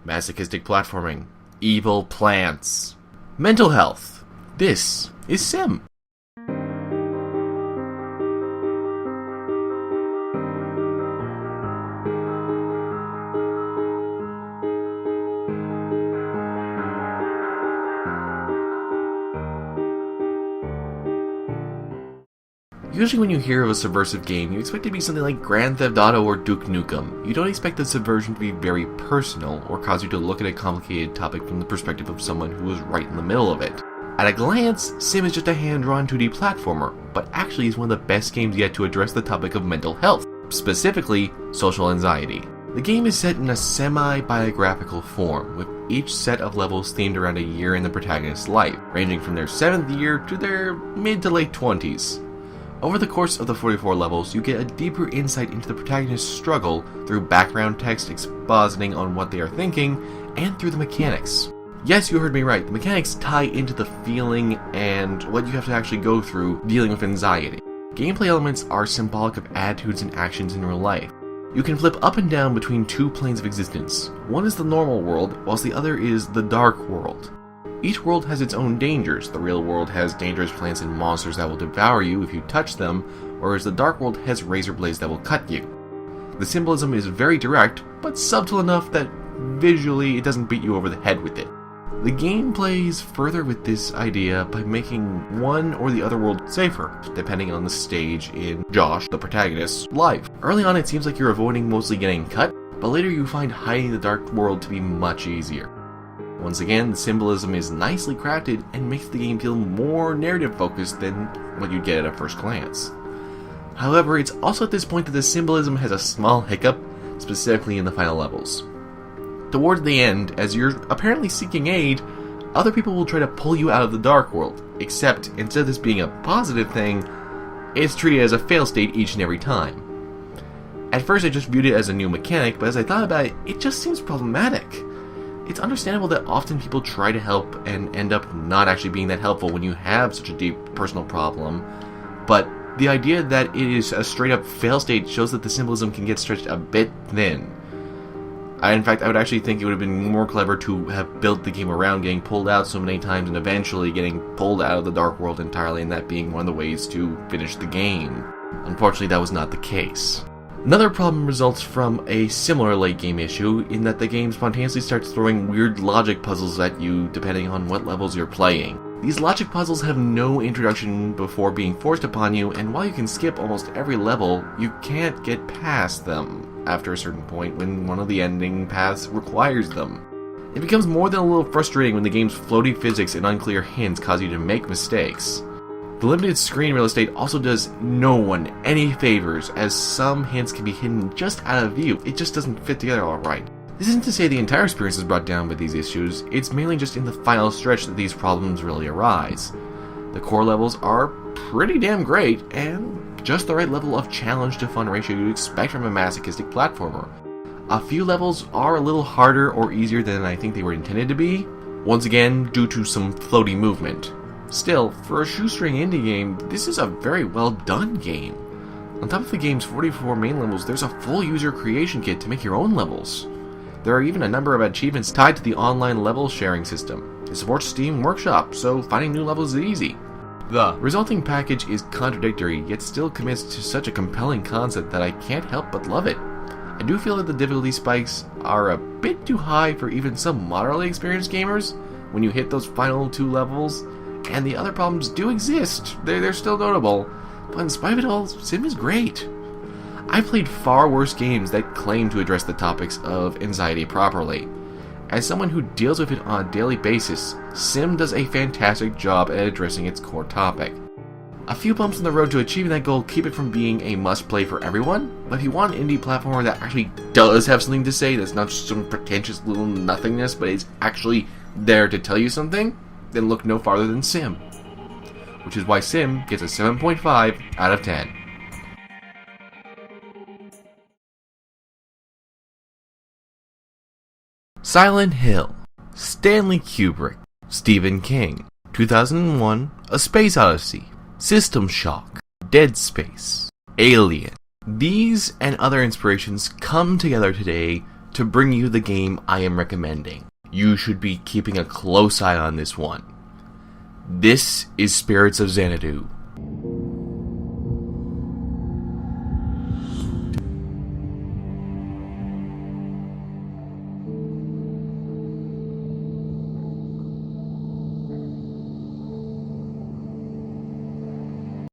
masochistic platforming, evil plants, mental health. This is Sim. Usually when you hear of a subversive game, you expect it to be something like Grand Theft Auto or Duke Nukem. You don't expect the subversion to be very personal, or cause you to look at a complicated topic from the perspective of someone who was right in the middle of it. At a glance, Sim is just a hand-drawn 2D platformer, but actually is one of the best games yet to address the topic of mental health, specifically social anxiety. The game is set in a semi-biographical form, with each set of levels themed around a year in the protagonist's life, ranging from their 7th year to their mid to late 20s. Over the course of the 44 levels, you get a deeper insight into the protagonist's struggle through background text expositing on what they are thinking, and through the mechanics. Yes, you heard me right, the mechanics tie into the feeling and what you have to actually go through dealing with anxiety. Gameplay elements are symbolic of attitudes and actions in real life. You can flip up and down between two planes of existence. One is the normal world, whilst the other is the dark world. Each world has its own dangers. The real world has dangerous plants and monsters that will devour you if you touch them, whereas the dark world has razor blades that will cut you. The symbolism is very direct, but subtle enough that visually it doesn't beat you over the head with it. The game plays further with this idea by making one or the other world safer, depending on the stage in Josh, the protagonist's life. Early on it seems like you're avoiding mostly getting cut, but later you find hiding the dark world to be much easier. Once again, the symbolism is nicely crafted and makes the game feel more narrative-focused than what you'd get at a first glance. However, it's also at this point that the symbolism has a small hiccup, specifically in the final levels. Towards the end, as you're apparently seeking aid, other people will try to pull you out of the dark world, except instead of this being a positive thing, it's treated as a fail state each and every time. At first I just viewed it as a new mechanic, but as I thought about it, it just seems problematic. It's understandable that often people try to help and end up not actually being that helpful when you have such a deep personal problem, but the idea that it is a straight up fail state shows that the symbolism can get stretched a bit thin. In fact, I would actually think it would have been more clever to have built the game around getting pulled out so many times and eventually getting pulled out of the dark world entirely, and that being one of the ways to finish the game. Unfortunately, that was not the case. Another problem results from a similar late game issue in that the game spontaneously starts throwing weird logic puzzles at you depending on what levels you're playing. These logic puzzles have no introduction before being forced upon you, and while you can skip almost every level, you can't get past them after a certain point when one of the ending paths requires them. It becomes more than a little frustrating when the game's floaty physics and unclear hints cause you to make mistakes. The limited screen real estate also does no one any favors, as some hints can be hidden just out of view. It just doesn't fit together alright. This isn't to say the entire experience is brought down by these issues, it's mainly just in the final stretch that these problems really arise. The core levels are pretty damn great, and just the right level of challenge to fun ratio you'd expect from a masochistic platformer. A few levels are a little harder or easier than I think they were intended to be, once again due to some floaty movement. Still, for a shoestring indie game, this is a very well done game. On top of the game's 44 main levels, there's a full user creation kit to make your own levels. There are even a number of achievements tied to the online level sharing system. It supports Steam Workshop, so finding new levels is easy. The resulting package is contradictory, yet still commits to such a compelling concept that I can't help but love it. I do feel that the difficulty spikes are a bit too high for even some moderately experienced gamers when you hit those final two levels, and the other problems do exist. They're still notable, but in spite of it all, Sim is great. I've played far worse games that claim to address the topics of anxiety properly. As someone who deals with it on a daily basis, Sim does a fantastic job at addressing its core topic. A few bumps on the road to achieving that goal keep it from being a must-play for everyone, but if you want an indie platformer that actually does have something to say, that's not just some pretentious little nothingness, but is actually there to tell you something, then look no farther than Sim. Which is why Sim gets a 7.5 out of 10. Silent Hill, Stanley Kubrick, Stephen King, 2001, A Space Odyssey, System Shock, Dead Space, Alien. These and other inspirations come together today to bring you the game I am recommending. You should be keeping a close eye on this one. This is Spirits of Xanadu,